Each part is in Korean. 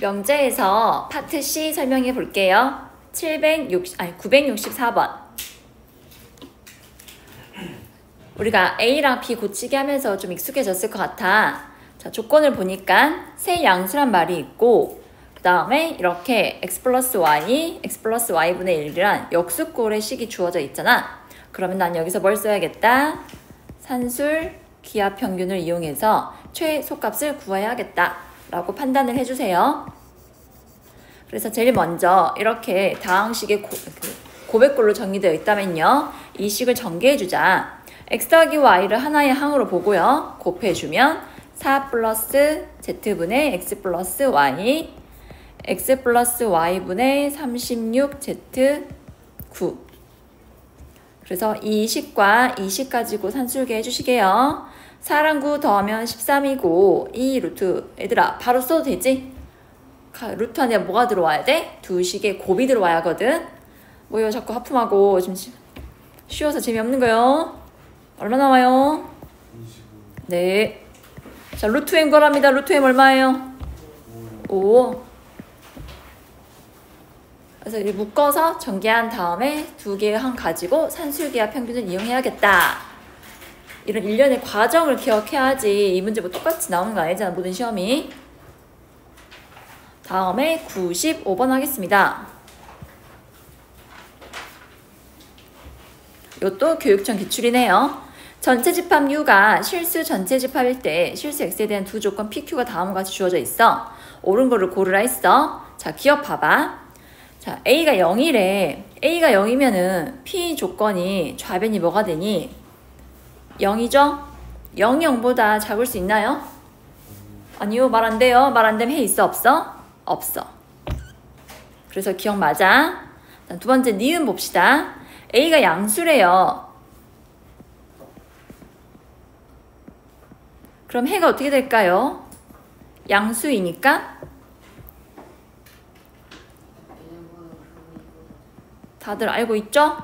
명제에서 파트 C 설명해 볼게요. 964번. 우리가 A랑 B 고치기 하면서 좀 익숙해졌을 것 같아. 자, 조건을 보니까 세 양수란 말이 있고, 그 다음에 이렇게 x 플러스 y분의 1이란 역수꼴의 식이 주어져 있잖아. 그러면 난 여기서 뭘 써야겠다? 산술 기하평균을 이용해서 최소값을 구해야겠다 라고 판단을 해주세요. 그래서 제일 먼저 이렇게 다항식의 고백꼴로 정리되어 있다면요, 이 식을 전개해주자. x 더하기 y를 하나의 항으로 보고요, 곱해주면 4 플러스 z분의 x 플러스 y, x 플러스 y분의 36z9. 그래서 이 식과 이 식 가지고 산술계 해주시게요. 4랑 9 더하면 13이고 2 루트. 얘들아 바로 써도 되지? 루트 안에 뭐가 들어와야 돼? 두 식에 곱이 들어와야 하거든. 뭐요 자꾸 하품하고 지금 쉬워서 재미없는 거요. 얼마 나와요? 25. 네. 자, 루트 m 구하랍니다. 루트 m 얼마예요? 5. 그래서 이렇게 묶어서 전개한 다음에 두 개의 항 가지고 산술기하 평균을 이용해야겠다. 이런 일련의 과정을 기억해야지 이 문제 뭐 똑같이 나오는 거 아니잖아, 모든 시험이. 다음에 95번 하겠습니다. 이것도 교육청 기출이네요. 전체 집합 U가 실수 전체 집합일 때 실수 X에 대한 두 조건 PQ가 다음과 같이 주어져 있어. 옳은 거를 고르라 했어. 자, 기억 봐봐. 자, A가 0이래. A가 0이면은 P 조건이 좌변이 뭐가 되니? 0이죠? 0이 0보다 작을 수 있나요? 아니요, 말 안 돼요. 말 안 되면 해 있어, 없어? 없어. 그래서 기억 맞아. 두 번째 니은 봅시다. A가 양수래요. 그럼 해가 어떻게 될까요? 양수이니까 다들 알고 있죠?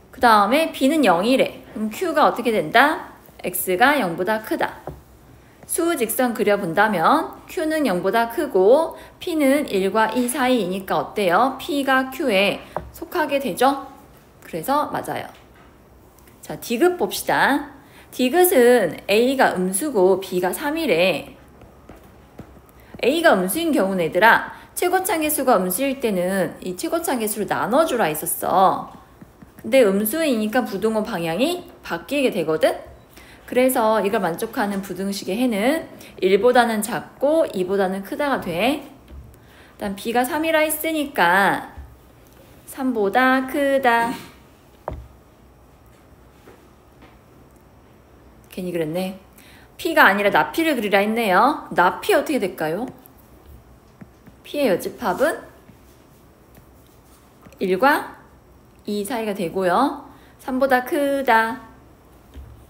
그 다음에 B는 0이래. 그럼 Q가 어떻게 된다? X가 0보다 크다. 수직선 그려본다면 Q는 0보다 크고 P는 1과 2 사이이니까 어때요? P가 Q에 속하게 되죠? 그래서 맞아요. 자, D급 봅시다. D급은 A가 음수고 B가 3이래. A가 음수인 경우는 얘들아, 최고차계수가 음수일 때는 이 최고차계수를 나눠주라 했었어. 근데 음수이니까 부등호 방향이 바뀌게 되거든? 그래서 이걸 만족하는 부등식의 해는 1보다는 작고 2보다는 크다가 돼. 일단 B가 3이라 했으니까 3보다 크다. 괜히 그랬네. P가 아니라 나피를 그리라 했네요. 나피 어떻게 될까요? P의 여집합은 1과 2 사이가 되고요. 3보다 크다.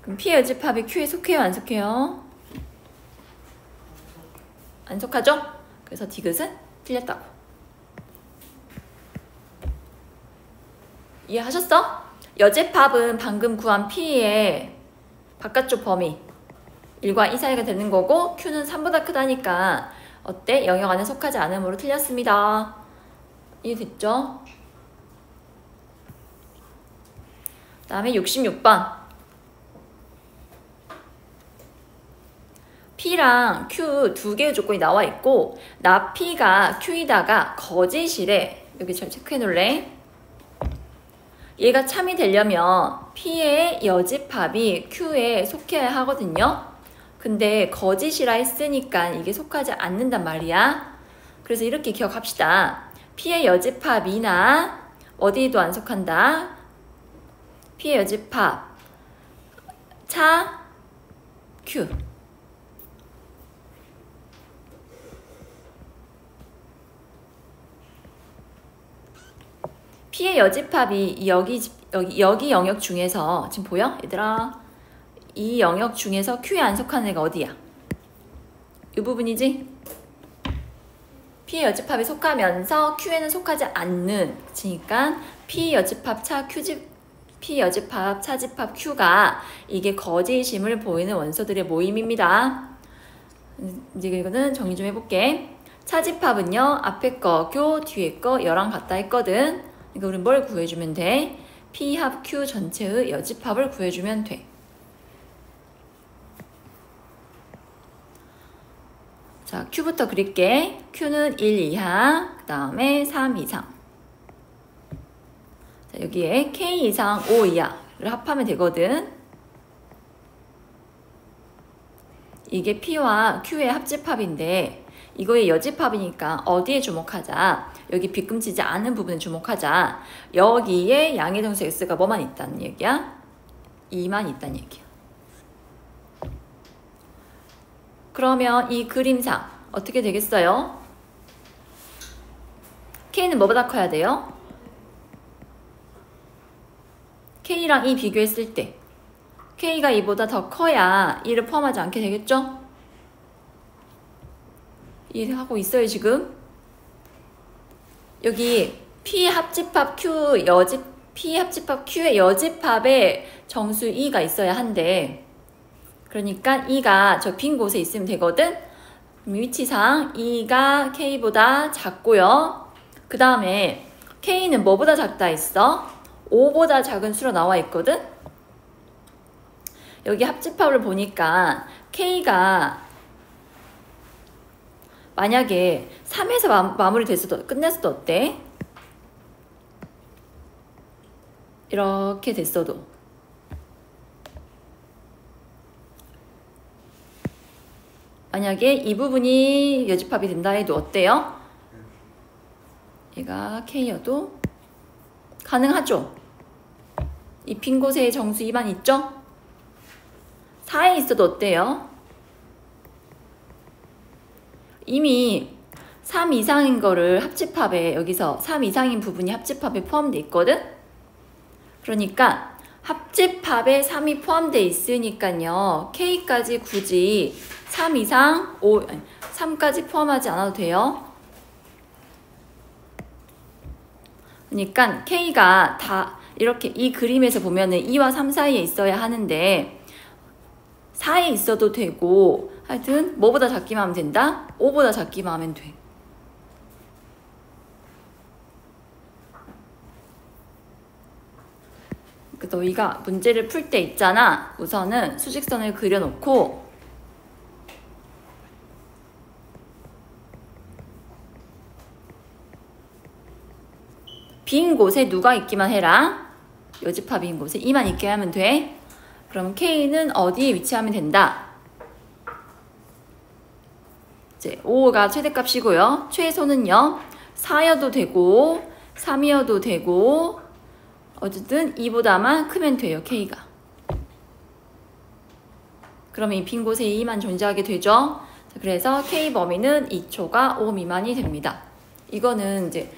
그럼 P의 여집합이 Q에 속해요, 안 속해요? 안 속하죠? 그래서 D귿은 틀렸다고. 이해하셨어? 여집합은 방금 구한 P의 바깥쪽 범위 1과 2 사이가 되는 거고, Q는 3보다 크다니까 어때? 영역 안에 속하지 않으므로 틀렸습니다. 이해됐죠? 그 다음에 66번. P랑 Q 두 개의 조건이 나와 있고, 나 P가 Q이다가 거짓이래. 여기 잘 체크해 놓을래? 얘가 참이 되려면 P의 여집합이 Q에 속해야 하거든요. 근데 거짓이라 했으니까 이게 속하지 않는단 말이야. 그래서 이렇게 기억합시다. P의 여집합이나 어디에도 안 속한다. P의 여집합 차 Q. P의 여집합이 여기 영역 중에서 지금 보여? 얘들아, 이 영역 중에서 Q에 안 속하는 애가 어디야? 이 부분이지? P의 여집합이 속하면서 Q에는 속하지 않는, 그러니까 P 여집합 차집합 Q가 이게 거짓임을 보이는 원소들의 모임입니다. 이제 이거는 정리 좀 해볼게. 차집합은요, 앞에 거 교, 뒤에 거 여랑 같다 했거든. 그러니까 우리 뭘 구해주면 돼? P 합 Q 전체의 여집합을 구해주면 돼. 자, Q부터 그릴게. Q는 1 이하, 그 다음에 3 이상. 자, 여기에 K 이상 5 이하를 합하면 되거든. 이게 P와 Q의 합집합인데 이거의 여집합이니까 어디에 주목하자? 여기 빗금치지 않은 부분에 주목하자. 여기에 양의 정수 X가 뭐만 있다는 얘기야? 2만 있다는 얘기야. 그러면 이 그림상 어떻게 되겠어요? K는 뭐보다 커야 돼요? K랑 E 비교했을 때 K가 E보다 더 커야 E를 포함하지 않게 되겠죠? 이해하고 있어요 지금? 여기 P 합집합 Q 여집 P 합집합 Q의 여집합에 정수 E가 있어야 한대. 그러니까 E가 저 빈 곳에 있으면 되거든? 위치상 E가 K보다 작고요. 그 다음에 K는 뭐보다 작다 했어? 5보다 작은 수로 나와 있거든? 여기 합집합을 보니까 K가 만약에 3에서 마무리 됐어도 끝냈어도 어때? 이렇게 됐어도 만약에 이 부분이 여집합이 된다 해도 어때요? 얘가 K여도 가능하죠? 이 빈 곳에 정수 2만 있죠? 4에 있어도 어때요? 이미 3 이상인 거를 합집합에 여기서 3 이상인 부분이 합집합에 포함되어 있거든? 그러니까 합집합에 3이 포함되어 있으니까요. K까지 굳이 3 이상 3까지 포함하지 않아도 돼요. 그러니까 K가 다 이렇게 이 그림에서 보면은 2와 3 사이에 있어야 하는데 4에 있어도 되고 하여튼 뭐보다 작기만 하면 된다? 5보다 작기만 하면 돼. 너희가 문제를 풀 때 있잖아. 우선은 수직선을 그려놓고 빈 곳에 누가 있기만 해라. 여집합인 곳에 2만 있게 하면 돼. 그럼 K는 어디에 위치하면 된다? 이제 5가 최대값이고요. 최소는요. 4여도 되고 3이어도 되고 어쨌든 2보다만 크면 돼요. K가. 그러면 이 빈 곳에 2만 존재하게 되죠. 그래서 K 범위는 2초가 5 미만이 됩니다. 이거는 이제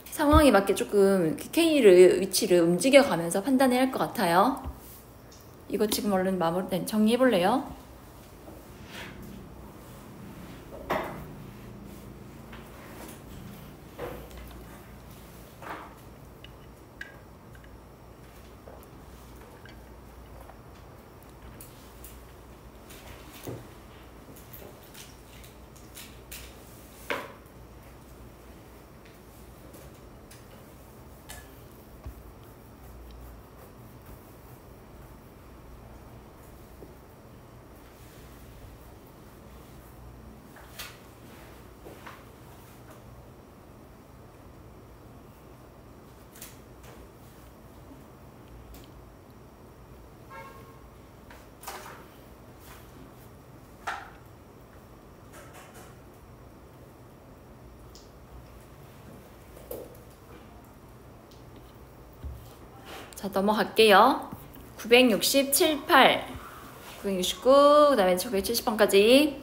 상황에 맞게 조금 K를 위치를 움직여 가면서 판단해야 할 것 같아요. 이거 지금 얼른 마무리 정리해 볼래요? 자, 넘어갈게요. 967, 8, 969, 그 다음에 970번까지.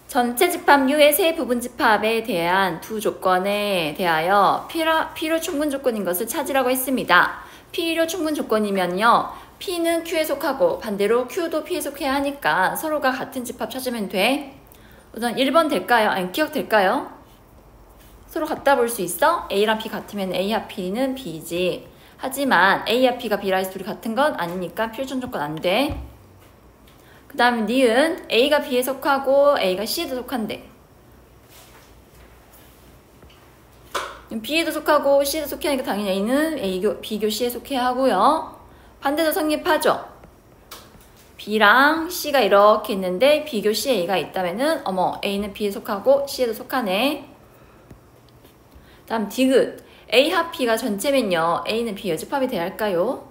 전체 집합 U의 세 부분 집합에 대한 두 조건에 대하여 필요 충분 조건인 것을 찾으라고 했습니다. 필요 충분 조건이면요. P는 Q에 속하고 반대로 Q도 P에 속해야 하니까 서로가 같은 집합 찾으면 돼. 우선 1번 될까요? 아니, 기억될까요? 서로 같다 볼 수 있어? A랑 B 같으면 A와 P는 B지. 하지만 A와 B가 B랑 둘이 같은 건 아니니까 필요충 조건 안 돼. 그 다음에 니은 A가 B에 속하고 A가 C에도 속한대. B에도 속하고 C에도 속해야 하니까 당연히 A는 B교 C에 속해야 하고요. 반대도 성립하죠. B랑 C가 이렇게 있는데 B교 C에 A가 있다면은 어머 A는 B에 속하고 C에도 속하네. 다음 디귿. A 합 B가 전체면요. A는 B 여집합이 돼야 할까요?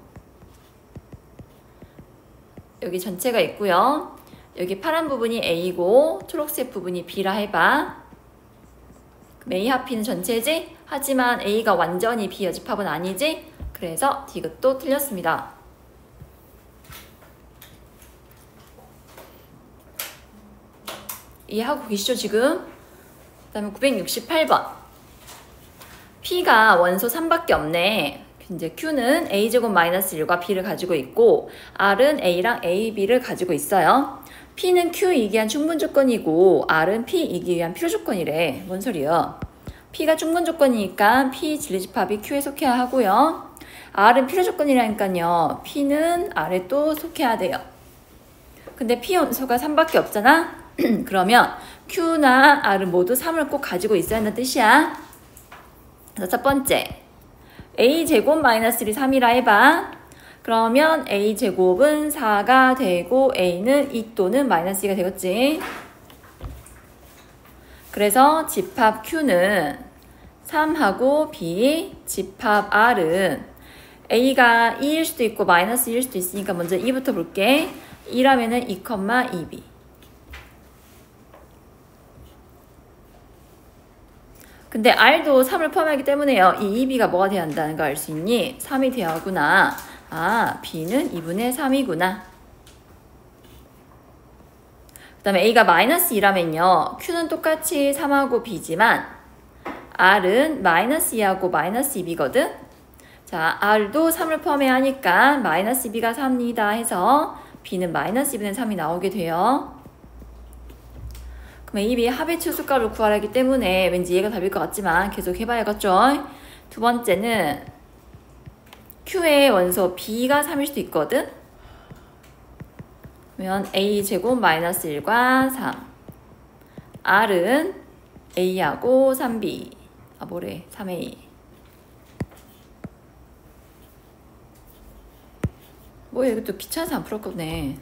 여기 전체가 있고요. 여기 파란 부분이 A고 초록색 부분이 B라 해봐. 그럼 A 합 B는 전체지? 하지만 A가 완전히 B 여집합은 아니지? 그래서 디귿도 틀렸습니다. 이해하고 계시죠 지금? 그 다음에 968번. P가 원소 3밖에 없네. 이제 Q는 A제곱 마이너스 1과 B를 가지고 있고 R은 A랑 A, B를 가지고 있어요. P는 Q이기 위한 충분 조건이고 R은 P이기 위한 필요 조건이래. 뭔 소리야? P가 충분 조건이니까 P 진리집합이 Q에 속해야 하고요. R은 필요 조건이라니까요. P는 R에 또 속해야 돼요. 근데 P 원소가 3밖에 없잖아? 그러면 Q나 R은 모두 3을 꼭 가지고 있어야 한다는 뜻이야. 그래서 첫 번째 A제곱 마이너스 1이 3이라 해봐. 그러면 A제곱은 4가 되고 A는 2 또는 마이너스 2가 되겠지. 그래서 집합 Q는 3하고 B, 집합 R은 A가 2일 수도 있고 마이너스 2일 수도 있으니까 먼저 2부터 볼게. 2라면은 2,2B. 근데 R도 3을 포함하기 때문에요. 이 2B가 뭐가 돼야 한다는 거 알 수 있니? 3이 돼야 하구나. 아, B는 2분의 3이구나. 그 다음에 A가 마이너스 2라면요. Q는 똑같이 3하고 B지만 R은 마이너스 2하고 마이너스 2B거든? 자, R도 3을 포함해야 하니까 마이너스 2B가 3이다 해서 B는 마이너스 2분의 3이 나오게 돼요. 그럼 A, B 합의 최소값을 구하기 때문에 왠지 얘가 답일 것 같지만 계속 해봐야겠죠? 두 번째는 Q의 원소 B가 3일 수도 있거든? 그러면 A제곱 마이너스 1과 3. R은 A하고 3B. 아, 뭐래? 3A. 뭐야, 이것도 귀찮아서 안 풀었거네.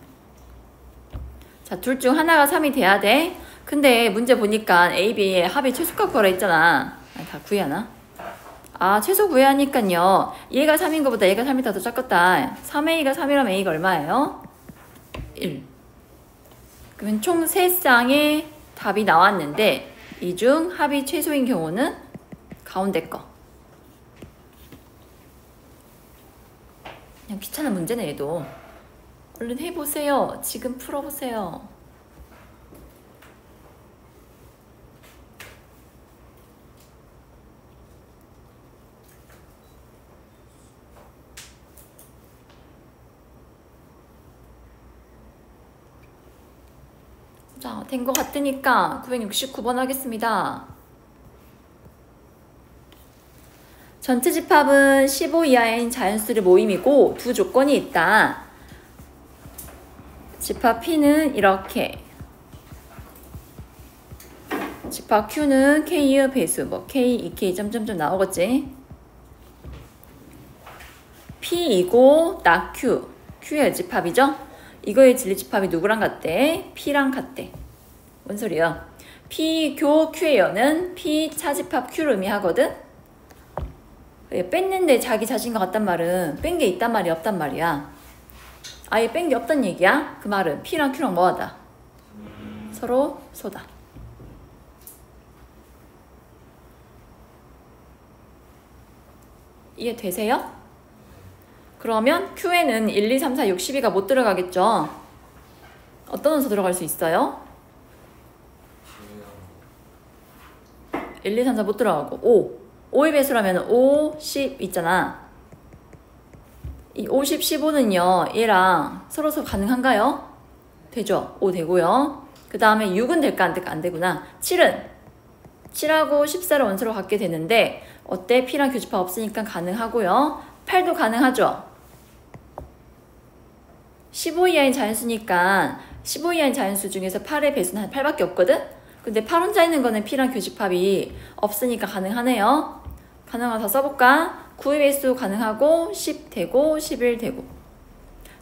자, 둘 중 하나가 3이 돼야 돼. 근데 문제 보니까 A, B의 합의 최소값 구하라 했잖아. 아, 다 구해야나? 아, 최소 구해야 하니까요. 얘가 3인 것보다 얘가 3이 더 작겠다. 3A가 3이라면 A가 얼마예요? 1. 그러면 총 3쌍의 답이 나왔는데 이 중 합이 최소인 경우는 가운데 거. 그냥 귀찮은 문제네 얘도. 얼른 해보세요. 지금 풀어보세요. 자, 된 것 같으니까 969번 하겠습니다. 전체 집합은 15 이하인 자연수들의 모임이고 두 조건이 있다. 집합 P는 이렇게, 집합 Q는 K의 배수, 뭐 K, 2K 점점점 나오겠지. P이고 나 Q, Q의 집합이죠. 이거의 진리집합이 누구랑 같대? P랑 같대. 뭔 소리야? P 교 Q의 여는 P 차집합 Q를 의미하거든? 뺐는데 자기 자신과 같단 말은 뺀 게 있단 말이 없단 말이야. 아예 뺀 게 없단 얘기야? 그 말은 P랑 Q랑 뭐하다? 서로 소다. 이해되세요? 그러면 Q에는 1, 2, 3, 4, 6, 12가 못 들어가겠죠? 어떤 원소 들어갈 수 있어요? 1, 2, 3, 4 못 들어가고 5. 5의 배수라면 5, 10 있잖아. 이 50, 15는요. 얘랑 서로 가능한가요? 되죠? 5 되고요. 그 다음에 6은 될까 안 될까? 안 되구나. 7은 7하고 14를 원소로 갖게 되는데 어때? P랑 교집합 없으니까 가능하고요. 8도 가능하죠? 15 이하인 자연수니까 15 이하인 자연수 중에서 8의 배수는 한 8밖에 없거든? 근데 8 혼자 있는 거는 P랑 교집합이 없으니까 가능하네요. 가능하다 써볼까? 9의 배수 가능하고 10 되고 11 되고.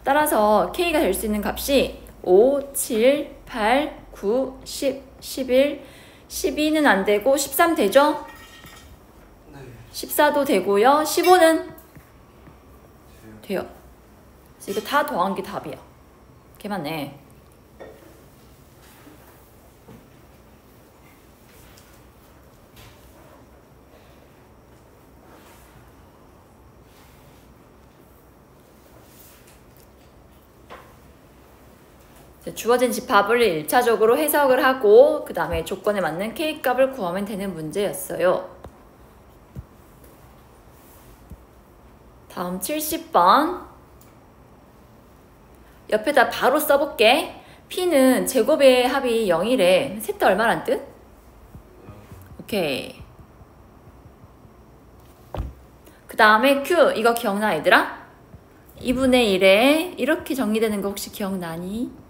따라서 K가 될 수 있는 값이 5, 7, 8, 9, 10, 11, 12는 안 되고 13 되죠? 네. 14도 되고요. 15는 돼요. 그래서 이거 다 더한 게 답이야. 개 맞네. 주어진 집합을 1차적으로 해석을 하고 그 다음에 조건에 맞는 K값을 구하면 되는 문제였어요. 다음 70번. 옆에다 바로 써볼게. P는 제곱의 합이 0이래. 셋 다 얼마란 뜻? 오케이. 그 다음에 Q. 이거 기억나 얘들아? 2분의 1에 이렇게 정리되는 거 혹시 기억나니?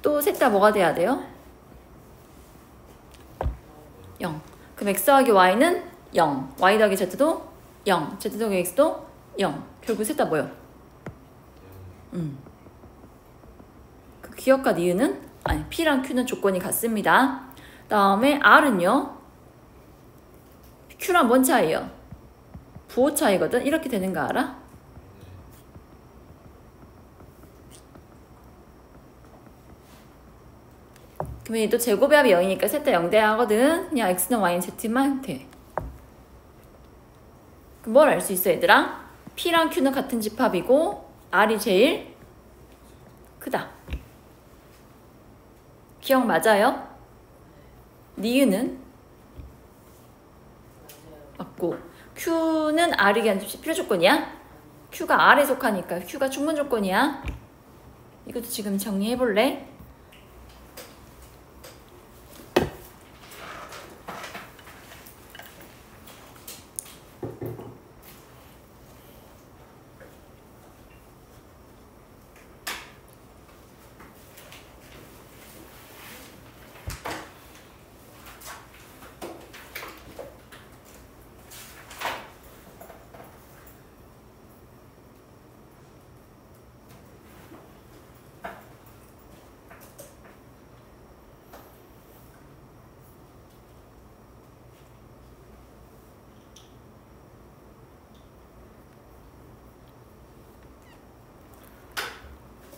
또 셋 다 뭐가 돼야 돼요? 0. 그럼 x 더하기 y는 0. y 더하기 z도 0. z 더하기 x도 0. 결국 셋 다 뭐요? 그 기억과 니은은? 아니, p랑 q는 조건이 같습니다. 다음에 r은요? q랑 뭔 차이예요? 부호 차이거든? 이렇게 되는 거 알아? 그러면 얘도 제곱의 합이 0이니까 셋 다 0 돼야 하거든. 그냥 x는 y는 z만 돼. 그럼 뭘 알 수 있어 얘들아? p랑 q는 같은 집합이고 r이 제일 크다. 기억 맞아요? 니은은? 맞고 q는 r이 필요 조건이야? q가 r에 속하니까 q가 충분 조건이야. 이것도 지금 정리해 볼래?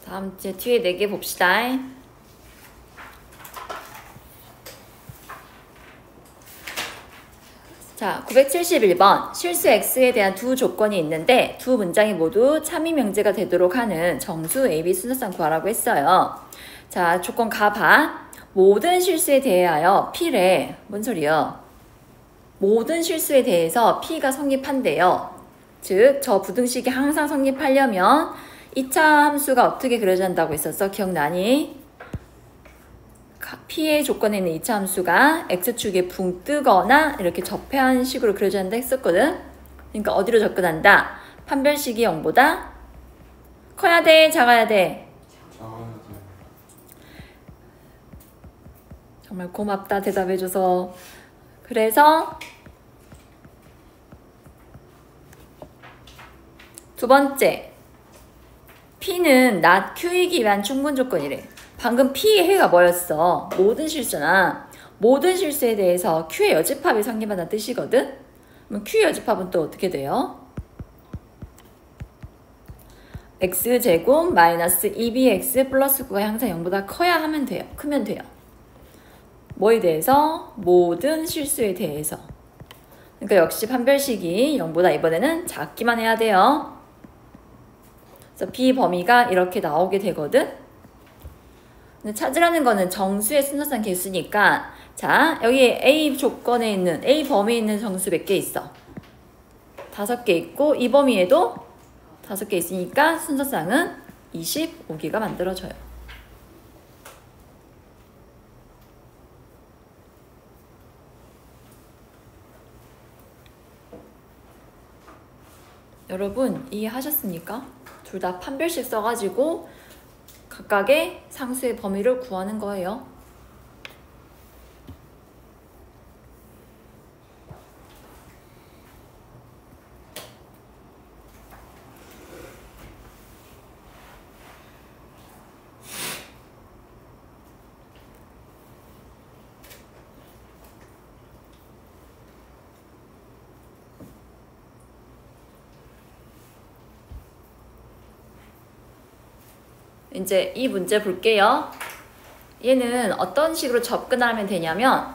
다음 이제 뒤에 4개 봅시다. 자, 971번. 실수 x에 대한 두 조건이 있는데 두 문장이 모두 참이 명제가 되도록 하는 정수 AB 순서상 구하라고 했어요. 자, 조건 가봐. 모든 실수에 대하여 P래. 뭔 소리요? 모든 실수에 대해서 P가 성립한대요. 즉, 저 부등식이 항상 성립하려면 2차 함수가 어떻게 그려져 한다고 했었어? 기억나니? P의 조건에 있는 2차 함수가 X축에 붕 뜨거나 이렇게 접해한 식으로 그려져 한다 했었거든? 그러니까 어디로 접근한다? 판별식이 0보다 커야 돼? 작아야 돼? 정말 고맙다 대답해줘서. 그래서 두 번째 P는 not Q이기 위한 충분 조건이래. 방금 P의 해가 뭐였어? 모든 실수나 모든 실수에 대해서 Q의 여집합이 성립한다는 뜻이거든? 그럼 Q의 여집합은 또 어떻게 돼요? X제곱 마이너스 2bx 플러스 9가 항상 0보다 커야 하면 돼요. 크면 돼요. 뭐에 대해서? 모든 실수에 대해서. 그러니까 역시 판별식이 0보다 이번에는 작기만 해야 돼요. 그래서 B 범위가 이렇게 나오게 되거든. 근데 찾으라는 거는 정수의 순서상 개수니까 자, 여기 A 조건에 있는 A 범위에 있는 정수 몇 개 있어? 5개 있고 이 범위에도 5개 있으니까 순서상은 25개가 만들어져요. 여러분 이해하셨습니까? 둘 다 판별식 써가지고 각각의 상수의 범위를 구하는 거예요. 이제 이 문제 볼게요. 얘는 어떤 식으로 접근하면 되냐면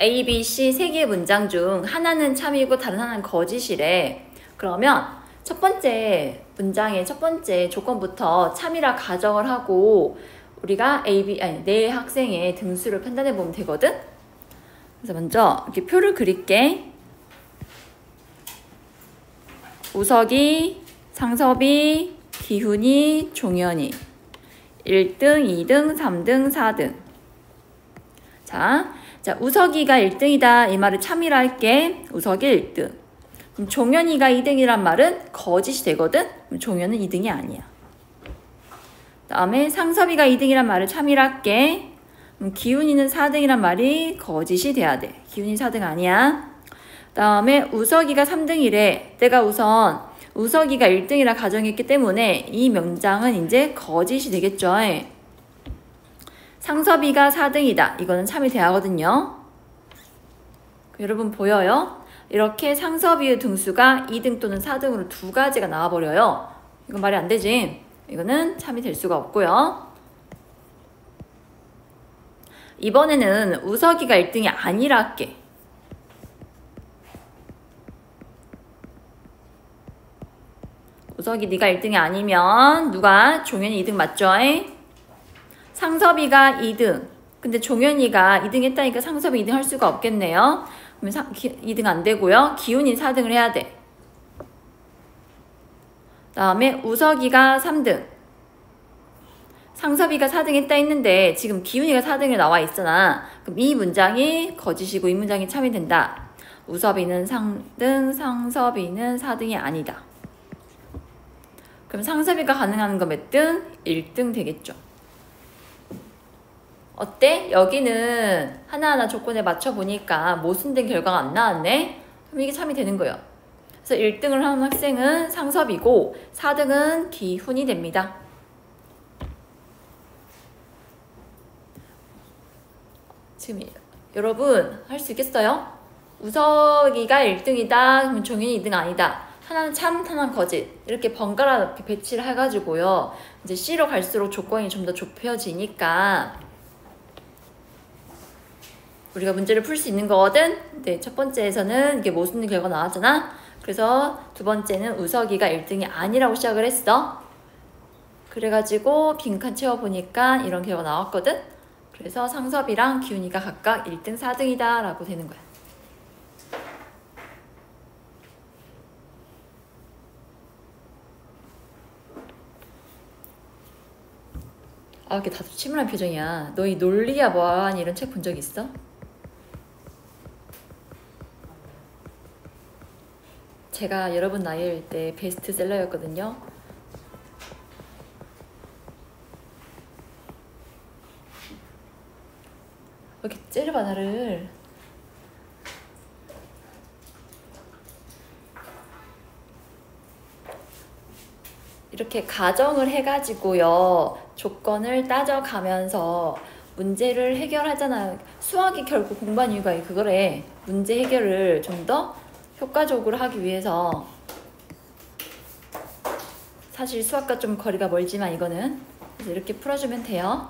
A, B, C 세 개의 문장 중 하나는 참이고 다른 하나는 거짓이래. 그러면 첫 번째 문장의 첫 번째 조건부터 참이라 가정을 하고 우리가 네 학생의 등수를 판단해 보면 되거든. 그래서 먼저 이렇게 표를 그릴게. 우석이, 상섭이, 기훈이, 종현이 1등, 2등, 3등, 4등. 자, 우석이가 1등이다 이 말을 참이라 할게. 우석이 1등. 그럼 종현이가 2등이란 말은 거짓이 되거든. 그럼 종현은 2등이 아니야. 다음에 상섭이가 2등이란 말을 참이라 할게. 그럼 기훈이는 4등이란 말이 거짓이 돼야 돼. 기훈이 4등 아니야. 다음에 우석이가 3등이래. 내가 우선 우석이가 1등이라 가정했기 때문에 이 문장은 이제 거짓이 되겠죠. 상섭이가 4등이다. 이거는 참이 돼야 하거든요. 여러분 보여요? 이렇게 상섭이의 등수가 2등 또는 4등으로 두 가지가 나와버려요. 이건 말이 안 되지. 이거는 참이 될 수가 없고요. 이번에는 우석이가 1등이 아니라 할게. 우석이 네가 1등이 아니면 누가? 종현이 2등 맞죠? 상섭이가 2등. 근데 종현이가 2등 했다니까 상섭이 2등 할 수가 없겠네요. 그러면 2등 안 되고요. 기훈이 4등을 해야 돼. 다음에 우석이가 3등. 상섭이가 4등 했다 했는데 지금 기훈이가 4등에 나와 있잖아. 그럼 이 문장이 거짓이고 이 문장이 참이 된다. 우섭이는 3등, 상섭이는 4등이 아니다. 그럼 상섭이가 가능한 거 몇 등? 1등 되겠죠. 어때? 여기는 하나하나 조건에 맞춰보니까 모순된 결과가 안 나왔네? 그럼 이게 참이 되는 거예요. 그래서 1등을 하는 학생은 상섭이고 4등은 기훈이 됩니다. 지금 여러분 할 수 있겠어요? 우석이가 1등이다. 그러면 종현이 2등 아니다. 하나는 참, 하나는 거짓. 이렇게 번갈아 배치를 해가지고요. 이제 C로 갈수록 조건이 좀 더 좁혀지니까 우리가 문제를 풀 수 있는 거거든. 네, 첫 번째에서는 이게 모순된 결과 나왔잖아. 그래서 두 번째는 우석이가 1등이 아니라고 시작을 했어. 그래가지고 빈칸 채워보니까 이런 결과 나왔거든. 그래서 상섭이랑 기훈이가 각각 1등, 4등이다 라고 되는 거야. 아, 이렇게 다소 침울한 표정이야. 너 이 논리야 뭐하니 이런 책 본 적 있어? 제가 여러분 나이일 때 베스트셀러였거든요. 왜 이렇게 째려봐 나를. 이렇게 가정을 해가지고요. 조건을 따져가면서 문제를 해결하잖아요. 수학이 결국 공부한 이유가 그거래. 문제 해결을 좀 더 효과적으로 하기 위해서. 사실 수학과 좀 거리가 멀지만 이거는 그래서 이렇게 풀어주면 돼요.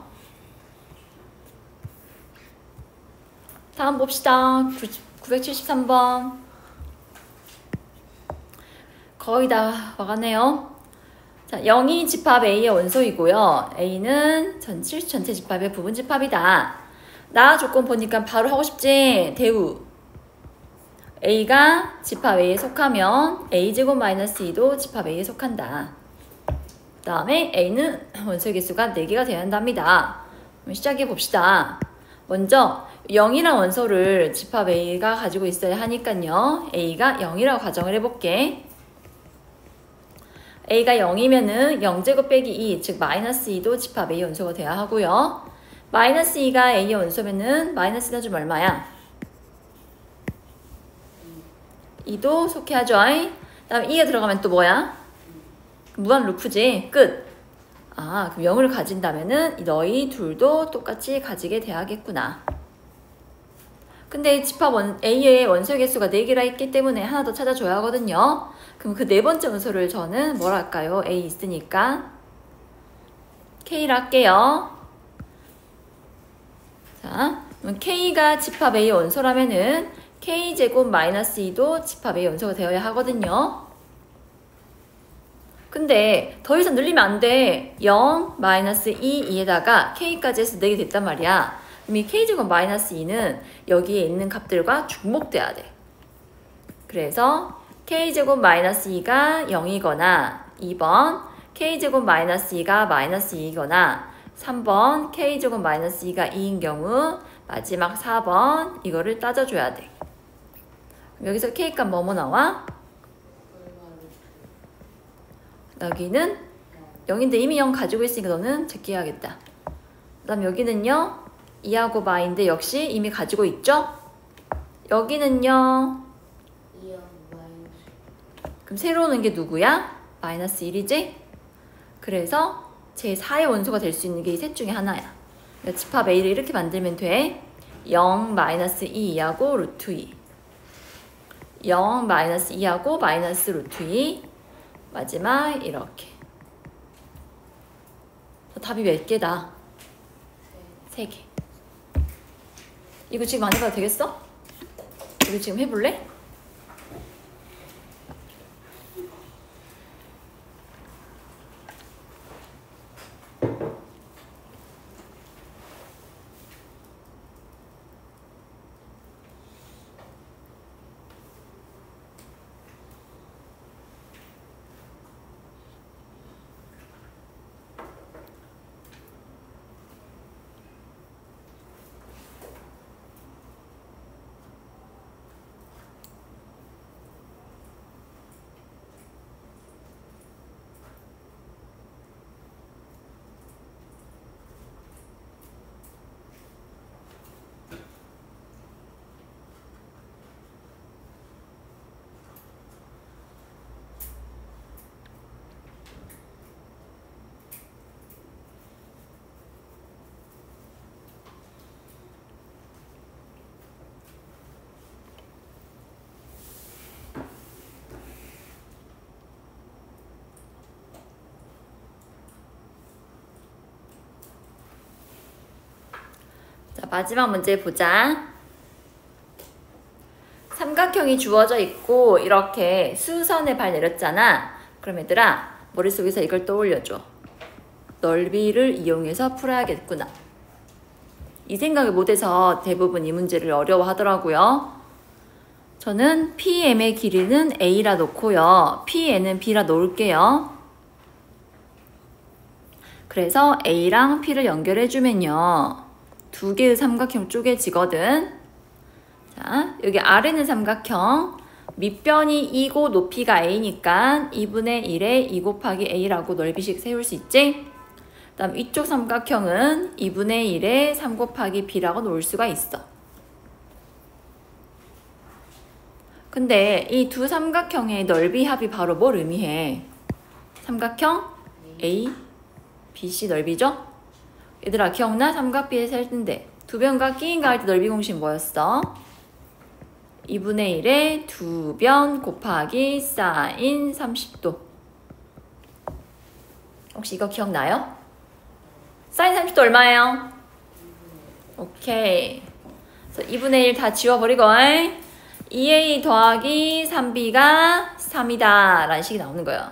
다음 봅시다. 973번. 거의 다 와가네요. 자, 0이 집합 A의 원소이고요. A는 실수 전체 집합의 부분 집합이다. 나 조건 보니까 바로 하고 싶지? 대우. A가 집합 A에 속하면 A제곱 마이너스 2도 집합 A에 속한다. 그 다음에 A는 원소의 개수가 4개가 되어야 한답니다. 그럼 시작해 봅시다. 먼저 0이란 원소를 집합 A가 가지고 있어야 하니까요. A가 0이라고 가정을 해볼게. A가 0이면은 0제곱 빼기 2, 즉 마이너스 2도 집합 A 원소가 돼야 하고요. 마이너스 2가 A의 원소면은 마이너스 1은 좀 얼마야? 2도 속해야죠. 다음 2가 들어가면 또 뭐야? 무한 루프지. 끝. 아, 그럼 0을 가진다면은 너희 둘도 똑같이 가지게 돼야겠구나. 근데 집합 A의 원소 개수가 4개라 했기 때문에 하나 더 찾아줘야 하거든요. 그럼 그 네 번째 원소를 저는 뭐랄까요? A 있으니까 K를 할게요. 자, 그럼 K가 집합 A의 원소라면은 K제곱 마이너스 2도 집합 A의 원소가 되어야 하거든요. 근데 더 이상 늘리면 안 돼. 0, 마이너스 2, 2에다가 K까지 해서 4개 됐단 말이야. 그럼 이 K제곱 마이너스 2는 여기에 있는 값들과 중복돼야 돼. 그래서 K제곱 마이너스 2가 0이거나 2번 K제곱 마이너스 2가 마이너스 2이거나 3번 K제곱 마이너스 2가 2인 경우 마지막 4번 이거를 따져줘야 돼. 여기서 K값 뭐뭐 나와? 여기는 0인데 이미 0 가지고 있으니까 너는 제끼해야겠다. 그 다음 여기는요 2하고 마인데 역시 이미 가지고 있죠? 여기는요 그럼 새로 오는 게 누구야? 마이너스 1이지? 그래서 제4의 원소가 될 수 있는 게 이 셋 중에 하나야. 그러니까 집합 A를 이렇게 만들면 돼. 0, 마이너스 2, 2하고 루트 2 0, 마이너스 2하고 마이너스 루트 2 마지막 이렇게. 답이 몇 개다? 3개. 이거 지금 안 해봐도 되겠어? 이거 지금 해볼래? 자, 마지막 문제 보자. 삼각형이 주어져 있고 이렇게 수선에 발 내렸잖아. 그럼 얘들아 머릿속에서 이걸 떠올려줘. 넓이를 이용해서 풀어야겠구나. 이 생각을 못해서 대부분 이 문제를 어려워하더라고요. 저는 PM의 길이는 A라 놓고요. PN은 B라 놓을게요. 그래서 A랑 P를 연결해주면요. 두 개의 삼각형 쪼개지거든. 자, 여기 아래는 삼각형. 밑변이 2고 높이가 A니까 2분의 1에 2 곱하기 A라고 넓이식 세울 수 있지? 그 다음 이쪽 삼각형은 2분의 1에 3 곱하기 B라고 놓을 수가 있어. 근데 이 두 삼각형의 넓이 합이 바로 뭘 의미해? 삼각형 A, BC 넓이죠? 얘들아 기억나? 삼각비에서 할 텐데 두 변과 끼인가 할 때 넓이 공식 뭐였어? 2분의 1에 두 변 곱하기 사인 30도. 혹시 이거 기억나요? 사인 30도 얼마예요? 오케이. 그래서 2분의 1 다 지워버리고 2a 더하기 3b가 3이다 라는 식이 나오는 거예요.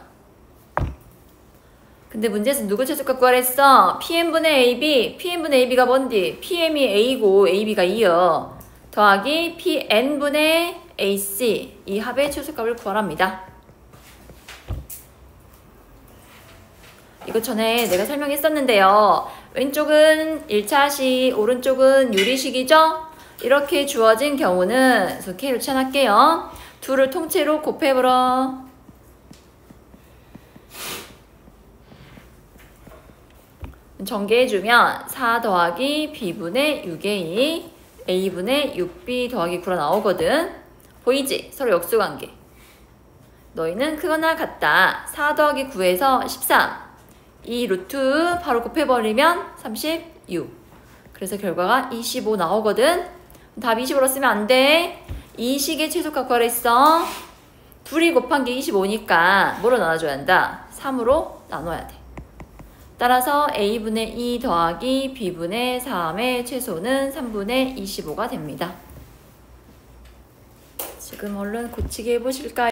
근데 문제에서 누구 최소값 구하랬어? PM분의 AB. PM분의 AB가 뭔디? PM이 A고 AB가 2여. 더하기 PN분의 AC. 이 합의 최소값을 구하랍니다. 이거 전에 내가 설명했었는데요. 왼쪽은 1차식, 오른쪽은 유리식이죠? 이렇게 주어진 경우는 그래서 K로 치환할게요. 둘을 통째로 곱해보러. 전개해주면 4 더하기 B분의 6A A분의 6B 더하기 9라 나오거든. 보이지? 서로 역수관계. 너희는 크거나 같다. 4 더하기 9에서 13. 이 루트 바로 곱해버리면 36. 그래서 결과가 25 나오거든. 답 25로 쓰면 안 돼. 이 식의 최소값 구하랬어. 둘이 곱한 게 25니까 뭐로 나눠줘야 한다? 3으로 나눠야 돼. 따라서 a분의 2 더하기 b분의 3의 최소는 3분의 25가 됩니다. 지금 얼른 고치기 해보실까요?